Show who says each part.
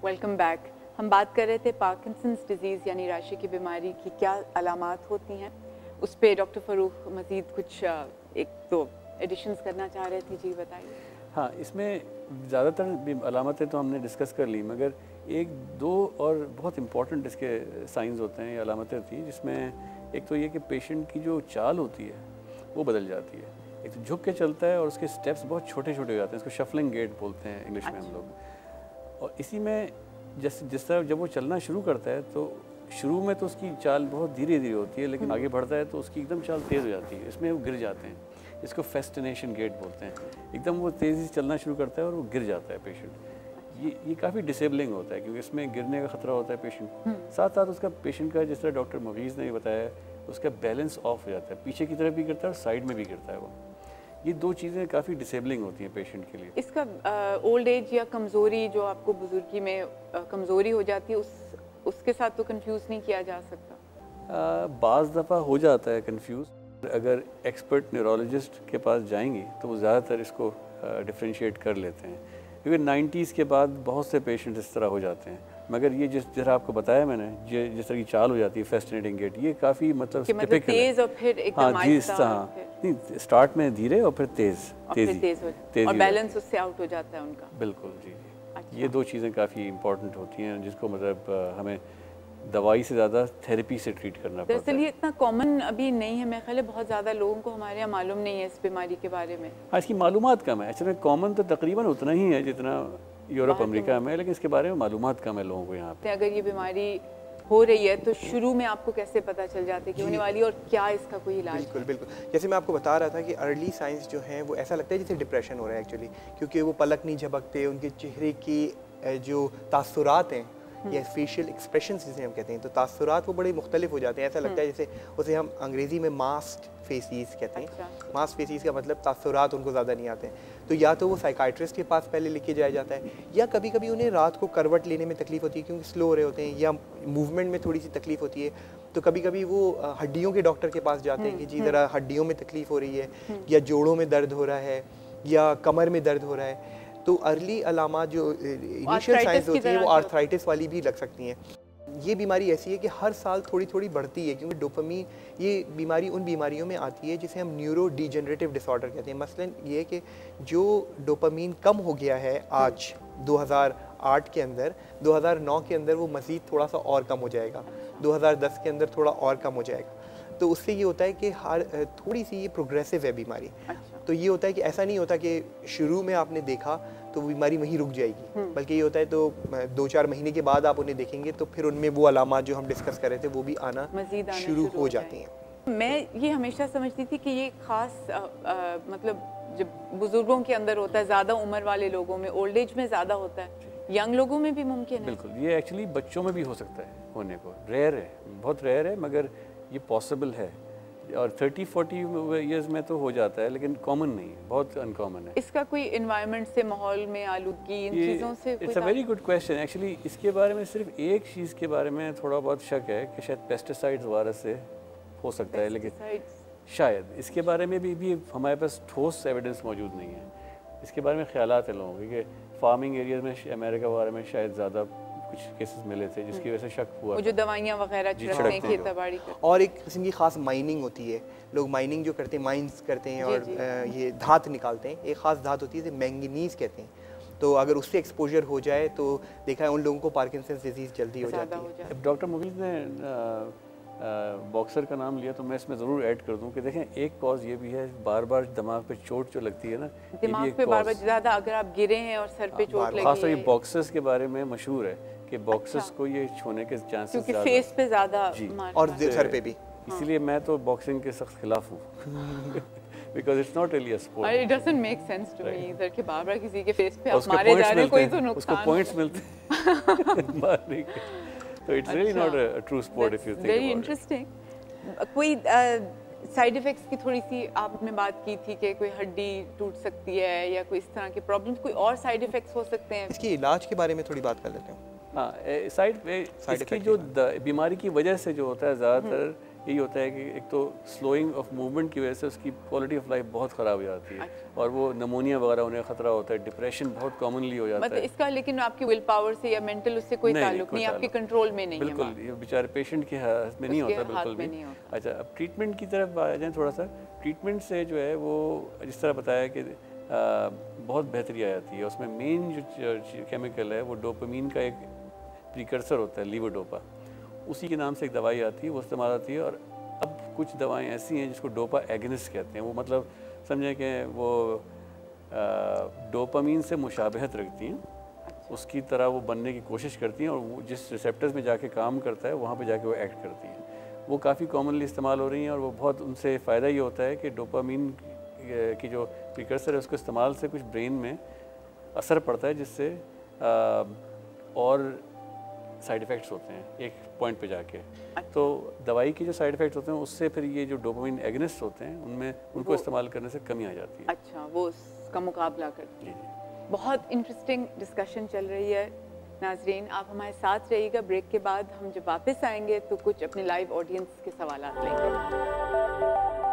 Speaker 1: Welcome back. हम बात कर रहे थे पार्किंसंस डिजीज़ यानी राशि की बीमारी की क्या अलामात होती हैं, उस पर डॉक्टर फ़रूख मज़ीद कुछ एक दो एडिशंस करना चाह रहे थे। जी बताइए।
Speaker 2: हाँ, इसमें ज़्यादातर अलामतें तो हमने डिस्कस कर ली, मगर एक दो और बहुत इंपॉर्टेंट इसके साइंस होते हैं या अलामतें होती हैं, जिसमें एक तो ये कि पेशेंट की जो चाल होती है वो बदल जाती है। एक तो झुक के चलता है और उसके स्टेप्स बहुत छोटे छोटे हो जाते हैं, इसको शफलिंग गेट बोलते हैं इंग्लिश में हम लोग। और इसी में जिस तरह जब वो चलना शुरू करता है तो शुरू में तो उसकी चाल बहुत धीरे धीरे होती है, लेकिन आगे बढ़ता है तो उसकी एकदम चाल तेज़ हो जाती है, इसमें वो गिर जाते हैं। इसको फेस्टिनेशन गेट बोलते हैं। एकदम वो तेज़ी से चलना शुरू करता है और वो गिर जाता है पेशेंट। ये काफ़ी डिसेबलिंग होता है, क्योंकि इसमें गिरने का ख़तरा होता है पेशेंट। साथ साथ उसका पेशेंट का, जिस तरह डॉक्टर मुगीज़ ने बताया, उसका बैलेंस ऑफ हो जाता है, पीछे की तरफ भी गिरता है और साइड में भी गिरता है वो। ये दो चीज़ें काफ़ी डिसेबलिंग होती हैं पेशेंट के लिए।
Speaker 1: इसका ओल्ड एज या कमज़ोरी, जो आपको बुजुर्गी में कमज़ोरी हो जाती है, उसके साथ तो कंफ्यूज नहीं किया जा सकता?
Speaker 2: बाज़ दफ़ा हो जाता है कंफ्यूज। अगर एक्सपर्ट न्यूरोलॉजिस्ट के पास जाएंगी तो वो ज़्यादातर इसको डिफ्रेंशिएट कर लेते हैं, क्योंकि 90s के बाद बहुत से पेशेंट इस तरह हो जाते हैं। मगर ये जिस तरह आपको बताया मैंने, जिस तरह की चाल हो जाती है फेस्टिनेटिंग गेट, ये काफ़ी मतलब टिपिकल है।
Speaker 1: तेज और फिर एकदम आहिस्ता,
Speaker 2: नहीं, स्टार्ट में धीरे और फिर तेज़
Speaker 1: और बैलेंस उससे आउट हो जाता है उनका।
Speaker 2: बिल्कुल जी। अच्छा। ये दो चीज़ें काफ़ी इंपॉर्टेंट होती हैं, जिसको मतलब हमें दवाई से ज़्यादा थेरेपी से ट्रीट करना पड़ता है।
Speaker 1: दरअसल ये इतना कॉमन अभी नहीं है, मेरे ख्याल है बहुत ज़्यादा लोगों को हमारे यहाँ मालूम नहीं है इस बीमारी के बारे में।
Speaker 2: हाँ, इसकी मालूमात कम है। एक्चुअली कॉमन तो तकरीबन उतना ही है जितना यूरोप अमेरिका में है, लेकिन इसके बारे में मालूमात कम है लोगों को यहाँ पे।
Speaker 1: अगर ये बीमारी हो रही है तो शुरू में आपको कैसे पता चल जाता है कि होने वाली, और क्या इसका कोई इलाज?
Speaker 3: बिल्कुल बिल्कुल, जैसे मैं आपको बता रहा था कि अर्ली साइंस जो हैं वो ऐसा लगता है जैसे डिप्रेशन हो रहा है एक्चुअली, क्योंकि वो पलक नहीं झपकते, उनके चेहरे की जो तासुरात हैं या फेशियल एक्सप्रेशंस जिसे हम कहते हैं, तो तासुरात वो बड़े मुख्तलिफ हो जाते हैं। ऐसा लगता है जैसे उसे हम अंग्रेज़ी में मास्क्ड फेसिस कहते हैं। अच्छा। मास्क फेसिस का मतलब तासुरात उनको ज़्यादा नहीं आते हैं। तो या तो वो साइकाइट्रिस्ट के पास पहले लेके जाया जाता है, या कभी कभी उन्हें रात को करवट लेने में तकलीफ होती है क्योंकि स्लो हो रहे होते हैं, या मूवमेंट में थोड़ी सी तकलीफ होती है, तो कभी कभी वो हड्डियों के डॉक्टर के पास जाते हैं कि जी ज़रा हड्डियों में तकलीफ हो रही है, या जोड़ों में दर्द हो रहा है, या कमर में दर्द हो रहा है। तो अर्ली अलामात जो इनिशियल साइंस होती है वो आर्थराइटिस वाली भी लग सकती हैं। ये बीमारी ऐसी है कि हर साल थोड़ी थोड़ी बढ़ती है, क्योंकि डोपामीन, ये बीमारी उन बीमारियों में आती है जिसे हम न्यूरो डिजेनरेटिव डिसऑर्डर कहते हैं। मसलन ये कि जो डोपामीन कम हो गया है आज 2008 के अंदर, 2009 के अंदर वो मज़ीद थोड़ा सा और कम हो जाएगा, 2010 के अंदर थोड़ा और कम हो जाएगा। तो उससे ये होता है कि हर थोड़ी सी ये प्रोग्रेसिव है बीमारी। अच्छा। तो ये होता है कि ऐसा नहीं होता कि शुरू में आपने देखा तो बीमारी वहीं रुक जाएगी, बल्कि ये होता है तो 2-4 महीने के बाद आप उन्हें देखेंगे तो फिर उनमें वो अलामात जो हम डिस्कस कर रहे थे वो भी आना शुरू हो जाती हैं।
Speaker 1: मैं ये हमेशा समझती थी कि ये खास मतलब जब बुजुर्गों के अंदर होता है, ज़्यादा उम्र वाले लोगों में, ओल्ड एज में ज़्यादा होता है, यंग लोगों में भी मुमकिन है?
Speaker 2: बिल्कुल, ये एक्चुअली बच्चों में भी हो सकता है होने को, रेयर है, बहुत रेयर है, मगर ये पॉसिबल है। और 30-40 ईयर्स में तो हो जाता है, लेकिन कॉमन नहीं है, बहुत अनकॉमन है।
Speaker 1: इसका कोई इन्वायरमेंट से, माहौल में आलूदगी, इन चीज़ों से?
Speaker 2: It's a very good question. Actually इसके बारे में सिर्फ एक चीज़ के बारे में थोड़ा बहुत शक है कि शायद पेस्टिसाइड्स वगैरह से हो सकता है, लेकिन शायद इसके बारे में भी हमारे पास ठोस एविडेंस मौजूद नहीं है। इसके बारे में ख्यालात है लोगों के, फार्मिंग एरियाज में अमेरिका वगैरह में शायद ज़्यादा कुछ केसेस मिले थे जिसकी वजह से शक हुआ,
Speaker 1: वो जो दवाइयाँ वगैरह छिड़कते हैं खेतीबाड़ी करते हैं।
Speaker 3: और एक किस्म की ख़ास माइनिंग होती है, लोग माइनिंग जो करते हैं, माइंस करते हैं और ये धात निकालते हैं, एक ख़ास धात होती है जिसे मैंगनीज़ कहते हैं। तो अगर उससे एक्सपोजर हो जाए तो देखा है उन लोगों को पार्किंसंस डिजीज़ जल्दी हो जाती है।
Speaker 2: डॉक्टर मुगीज़ ने बॉक्सर का नाम लिया तो मैं इसमें ज़रूर ऐड कर दूं कि देखें, एक कॉज ये भी है, बार बार दिमाग पे चोट जो लगती है ना,
Speaker 1: दिमाग पे बार बार ज़्यादा अगर आप गिरे हैं और सर पे चोट लगी है।
Speaker 2: खासतौर ये बॉक्सर्स के बारे में मशहूर है कि बॉक्सर्स को ये छूने के चांसेस
Speaker 1: क्योंकि फेस पे ज़्यादा
Speaker 3: और सर पे भी,
Speaker 2: इसलिए मैं तो बॉक्सिंग के सख्त खिलाफ हूँ। Because it's not really a sport.
Speaker 1: It doesn't make sense to me either कि बार-बार किसी के फेस पे आप मारे जा रहे हैं, कोई तो नुकसान,
Speaker 2: उसको पॉइंट्स मिलते हैं मारने के। So it's really not a true sport if you think about it.
Speaker 1: Very interesting. कोई साइड इफ़ेक्ट्स की थोड़ी सी आपने बात की थी कि कोई हड्डी टूट सकती है या कोई इस तरह के प्रॉब्लम्स, कोई और साइड इफ़ेक्ट्स हो सकते हैं?
Speaker 3: इसके इलाज के बारे में थोड़ी बात कर लेते हैं।
Speaker 2: हाँ, इसकी जो बीमारी की वजह से जो होता है ज़्यादातर यही होता है कि एक तो स्लोइंग ऑफ मूवमेंट की वजह से उसकी क्वालिटी ऑफ लाइफ बहुत ख़राब हो जाती है।
Speaker 1: अच्छा।
Speaker 2: और वो नमोनिया वगैरह होने का खतरा होता है, डिप्रेशन बहुत कॉमनली हो जाता
Speaker 1: मतलब
Speaker 2: है।
Speaker 1: इसका लेकिन आपकी विल पावर से या मेंटल उससे कोई ताल्लुक नहीं, आपके कंट्रोल में नहीं है।
Speaker 2: बिल्कुल, ये बेचारे पेशेंट के हाथ में नहीं होता बिल्कुल भी।
Speaker 1: नहीं होता।
Speaker 2: अच्छा, अब ट्रीटमेंट की तरफ आ जाएं थोड़ा सा। ट्रीटमेंट से जो है वो जिस तरह बताया कि बहुत बेहतरी आ जाती है। उसमें मेन जो केमिकल है वो डोपामीन का एक प्रिकर्सर होता है, लीवोडोपा, उसी के नाम से एक दवाई आती है, वो इस्तेमाल आती है। और अब कुछ दवाएं ऐसी हैं जिसको डोपा एगनिस्ट कहते हैं। वो मतलब समझें कि वो डोपामीन से मुशाबहत रखती हैं, उसकी तरह वो बनने की कोशिश करती हैं और वो जिस रिसेप्टर्स में जाके काम करता है वहाँ पे जाके वो एक्ट करती हैं। वो काफ़ी कॉमनली इस्तेमाल हो रही हैं और वो बहुत, उनसे फ़ायदा ये होता है कि डोपामीन की जो प्रिकर्सर है उसके इस्तेमाल से कुछ ब्रेन में असर पड़ता है, जिससे और साइड इफ़ेक्ट्स होते हैं एक पॉइंट पे जाके। तो दवाई के जो साइड इफ़ेक्ट्स होते हैं उससे फिर ये जो डोपामीन एगनिस्ट होते हैं उनमें उनको इस्तेमाल करने से कमी आ जाती है।
Speaker 1: अच्छा, वो उसका मुकाबला करती है।
Speaker 2: जी।
Speaker 1: बहुत इंटरेस्टिंग डिस्कशन चल रही है नाजरीन, आप हमारे साथ रहिएगा। ब्रेक के बाद हम जब वापस आएंगे तो कुछ अपने लाइव ऑडियंस के सवाल लेंगे।